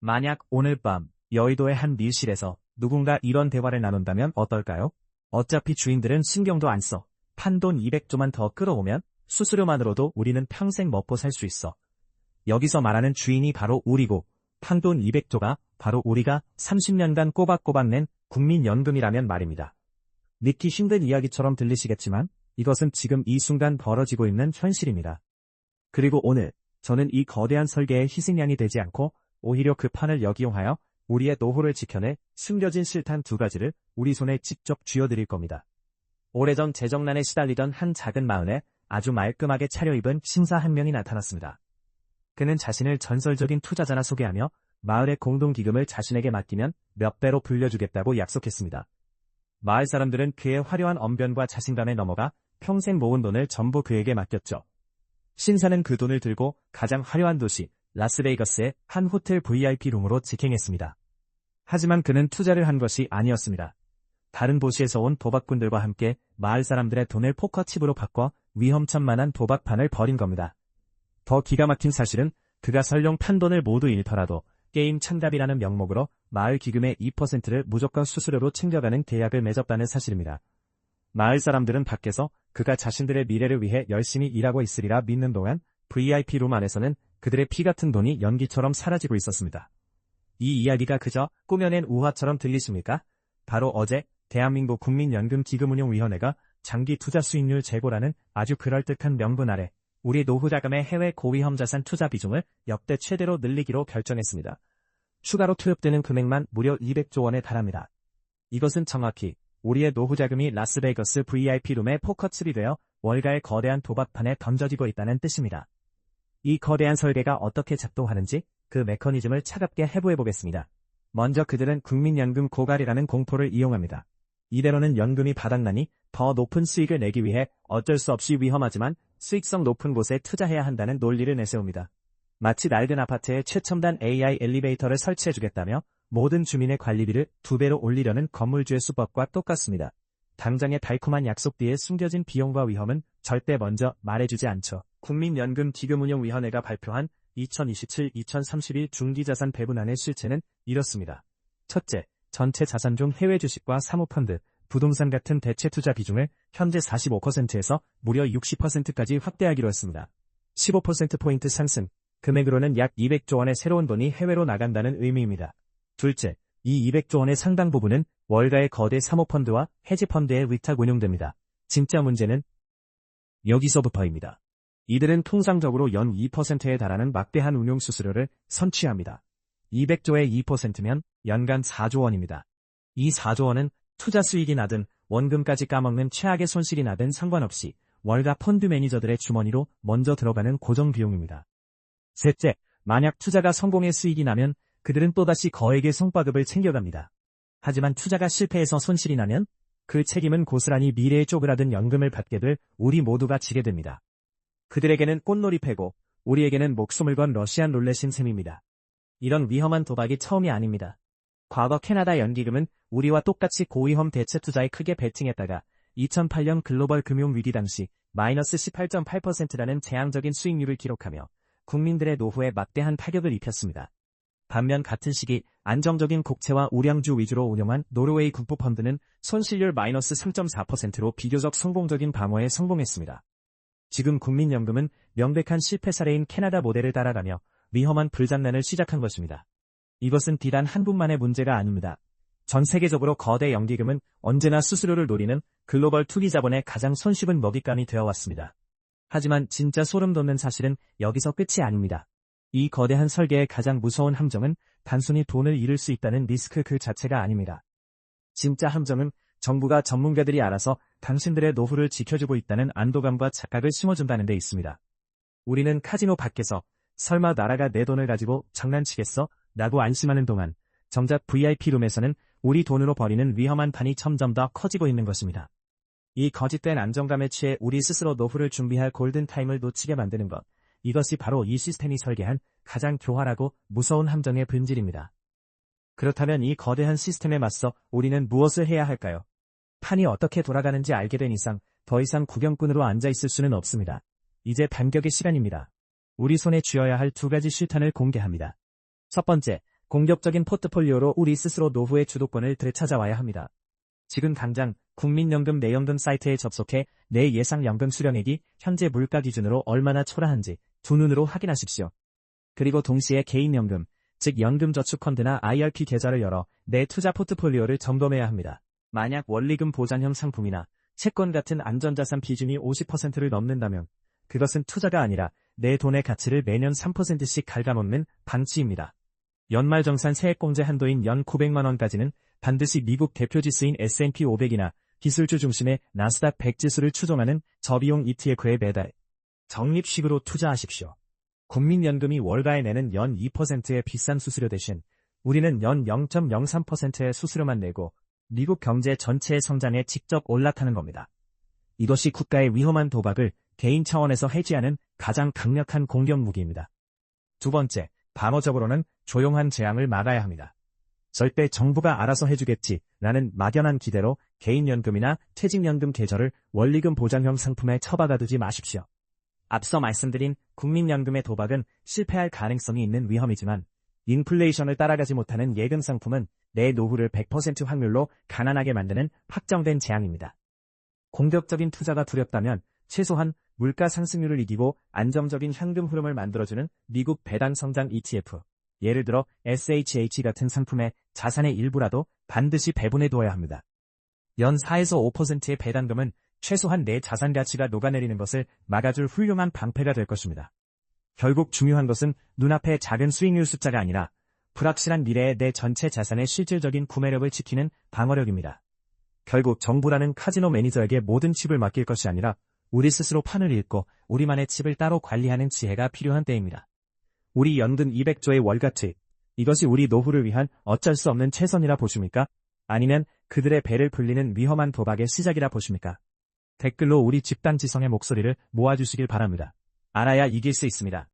만약 오늘 밤 여의도의 한 밀실에서 누군가 이런 대화를 나눈다면 어떨까요? 어차피 주인들은 신경도 안 써. 판돈 200조만 더 끌어오면 수수료만으로도 우리는 평생 먹고 살 수 있어. 여기서 말하는 주인이 바로 우리고 판돈 200조가 바로 우리가 30년간 꼬박꼬박 낸 국민연금이라면 말입니다. 믿기 힘든 이야기처럼 들리시겠지만 이것은 지금 이 순간 벌어지고 있는 현실입니다. 그리고 오늘 저는 이 거대한 설계의 희생양이 되지 않고 오히려 그 판을 역이용하여 우리의 노후를 지켜낼 숨겨진 실탄 두 가지를 우리 손에 직접 쥐어드릴 겁니다. 오래전 재정난에 시달리던 한 작은 마을에 아주 말끔하게 차려입은 신사 한 명이 나타났습니다. 그는 자신을 전설적인 투자자나 소개하며 마을의 공동기금을 자신에게 맡기면 몇 배로 불려주겠다고 약속했습니다. 마을 사람들은 그의 화려한 언변과 자신감에 넘어가 평생 모은 돈을 전부 그에게 맡겼죠. 신사는 그 돈을 들고 가장 화려한 도시 라스베이거스의 한 호텔 VIP 룸으로 직행했습니다. 하지만 그는 투자를 한 것이 아니었습니다. 다른 도시에서 온 도박꾼들과 함께 마을 사람들의 돈을 포커칩으로 바꿔 위험천만한 도박판을 벌인 겁니다. 더 기가 막힌 사실은 그가 설령 판돈을 모두 잃더라도 게임 참가비라는 명목으로 마을 기금의 2%를 무조건 수수료로 챙겨가는 계약을 맺었다는 사실입니다. 마을 사람들은 밖에서 그가 자신들의 미래를 위해 열심히 일하고 있으리라 믿는 동안 VIP 룸 안에서는 그들의 피 같은 돈이 연기처럼 사라지고 있었습니다. 이 이야기가 그저 꾸며낸 우화처럼 들리십니까? 바로 어제 대한민국 국민연금기금운용위원회가 장기 투자 수익률 제고라는 아주 그럴듯한 명분 아래 우리 노후자금의 해외 고위험 자산 투자 비중을 역대 최대로 늘리기로 결정했습니다. 추가로 투입되는 금액만 무려 200조 원에 달합니다. 이것은 정확히 우리의 노후자금이 라스베이거스 VIP룸의 포커칩이 되어 월가의 거대한 도박판에 던져지고 있다는 뜻입니다. 이 거대한 설계가 어떻게 작동하는지 그 메커니즘을 차갑게 해부해보겠습니다. 먼저 그들은 국민연금 고갈이라는 공포를 이용합니다. 이대로는 연금이 바닥나니 더 높은 수익을 내기 위해 어쩔 수 없이 위험하지만 수익성 높은 곳에 투자해야 한다는 논리를 내세웁니다. 마치 낡은 아파트에 최첨단 AI 엘리베이터를 설치해주겠다며 모든 주민의 관리비를 2배로 올리려는 건물주의 수법과 똑같습니다. 당장의 달콤한 약속 뒤에 숨겨진 비용과 위험은 절대 먼저 말해주지 않죠. 국민연금기금운용위원회가 발표한 2027-2031 중기자산 배분안의 실체는 이렇습니다. 첫째, 전체 자산 중 해외 주식과 사모펀드, 부동산 같은 대체 투자 비중을 현재 45%에서 무려 60%까지 확대하기로 했습니다. 15%포인트 상승, 금액으로는 약 200조 원의 새로운 돈이 해외로 나간다는 의미입니다. 둘째, 이 200조 원의 상당 부분은 월가의 거대 사모펀드와 헤지펀드에 위탁 운용됩니다. 진짜 문제는 여기서부터입니다. 이들은 통상적으로 연 2%에 달하는 막대한 운용 수수료를 선취합니다. 200조의 2%면 연간 4조 원입니다. 이 4조 원은 투자 수익이 나든 원금까지 까먹는 최악의 손실이 나든 상관없이 월가 펀드 매니저들의 주머니로 먼저 들어가는 고정 비용입니다. 셋째, 만약 투자가 성공해 수익이 나면 그들은 또다시 거액의 성과급을 챙겨갑니다. 하지만 투자가 실패해서 손실이 나면 그 책임은 고스란히 미래에 쪼그라든 연금을 받게 될 우리 모두가 지게 됩니다. 그들에게는 꽃놀이패고 우리에게는 목숨을 건 러시안 룰렛인 셈입니다. 이런 위험한 도박이 처음이 아닙니다. 과거 캐나다 연기금은 우리와 똑같이 고위험 대체 투자에 크게 베팅했다가 2008년 글로벌 금융위기 당시 마이너스 18.8%라는 재앙적인 수익률을 기록하며 국민들의 노후에 막대한 타격을 입혔습니다. 반면 같은 시기 안정적인 국채와 우량주 위주로 운영한 노르웨이 국부펀드는 손실률 마이너스 3.4%로 비교적 성공적인 방어에 성공했습니다. 지금 국민연금은 명백한 실패 사례인 캐나다 모델을 따라가며 위험한 불장난을 시작한 것입니다. 이것은 비단 한 분만의 문제가 아닙니다. 전 세계적으로 거대 연기금은 언제나 수수료를 노리는 글로벌 투기 자본의 가장 손쉽은 먹잇감이 되어왔습니다. 하지만 진짜 소름 돋는 사실은 여기서 끝이 아닙니다. 이 거대한 설계의 가장 무서운 함정은 단순히 돈을 잃을 수 있다는 리스크 그 자체가 아닙니다. 진짜 함정은 정부가 전문가들이 알아서 당신들의 노후를 지켜주고 있다는 안도감과 착각을 심어준다는 데 있습니다. 우리는 카지노 밖에서 설마 나라가 내 돈을 가지고 장난치겠어? 라고 안심하는 동안 정작 VIP룸에서는 우리 돈으로 벌이는 위험한 판이 점점 더 커지고 있는 것입니다. 이 거짓된 안정감에 취해 우리 스스로 노후를 준비할 골든타임을 놓치게 만드는 것. 이것이 바로 이 시스템이 설계한 가장 교활하고 무서운 함정의 본질입니다. 그렇다면 이 거대한 시스템에 맞서 우리는 무엇을 해야 할까요? 판이 어떻게 돌아가는지 알게 된 이상 더 이상 구경꾼으로 앉아있을 수는 없습니다. 이제 반격의 시간입니다. 우리 손에 쥐어야 할 두 가지 실탄을 공개합니다. 첫 번째, 공격적인 포트폴리오로 우리 스스로 노후의 주도권을 되찾아와야 합니다. 지금 당장 국민연금 내연금 사이트에 접속해 내 예상 연금 수령액이 현재 물가 기준으로 얼마나 초라한지 두 눈으로 확인하십시오. 그리고 동시에 개인연금, 즉 연금저축펀드나 IRP 계좌를 열어 내 투자 포트폴리오를 점검해야 합니다. 만약 원리금 보장형 상품이나 채권 같은 안전자산 비중이 50%를 넘는다면 그것은 투자가 아니라 내 돈의 가치를 매년 3%씩 갉아먹는 방치입니다. 연말정산 세액공제 한도인 연 900만 원까지는 반드시 미국 대표지수인 S&P 500이나 기술주 중심의 나스닥 100 지수를 추종하는 저비용 ETF에 매달 적립식으로 투자하십시오. 국민연금이 월가에 내는 연 2%의 비싼 수수료 대신 우리는 연 0.03%의 수수료만 내고 미국 경제 전체의 성장에 직접 올라타는 겁니다. 이것이 국가의 위험한 도박을 개인 차원에서 해지하는 가장 강력한 공격 무기입니다. 두 번째, 방어적으로는 조용한 재앙을 막아야 합니다. 절대 정부가 알아서 해주겠지 라는 막연한 기대로 개인연금이나 퇴직연금 계좌를 원리금 보장형 상품에 처박아두지 마십시오. 앞서 말씀드린 국민연금의 도박은 실패할 가능성이 있는 위험이지만 인플레이션을 따라가지 못하는 예금 상품은 내 노후를 100% 확률로 가난하게 만드는 확정된 재앙입니다. 공격적인 투자가 두렵다면 최소한 물가 상승률을 이기고 안정적인 현금 흐름을 만들어주는 미국 배당 성장 ETF, 예를 들어 SHH 같은 상품의 자산의 일부라도 반드시 배분해 두어야 합니다. 연 4에서 5%의 배당금은 최소한 내 자산 가치가 녹아내리는 것을 막아줄 훌륭한 방패가 될 것입니다. 결국 중요한 것은 눈앞의 작은 수익률 숫자가 아니라 불확실한 미래의 내 전체 자산의 실질적인 구매력을 지키는 방어력입니다. 결국 정부라는 카지노 매니저에게 모든 칩을 맡길 것이 아니라 우리 스스로 판을 읽고 우리만의 칩을 따로 관리하는 지혜가 필요한 때입니다. 우리 연금 200조의 월가 투입, 이것이 우리 노후를 위한 어쩔 수 없는 최선이라 보십니까? 아니면 그들의 배를 불리는 위험한 도박의 시작이라 보십니까? 댓글로 우리 집단 지성의 목소리를 모아주시길 바랍니다. 알아야 이길 수 있습니다.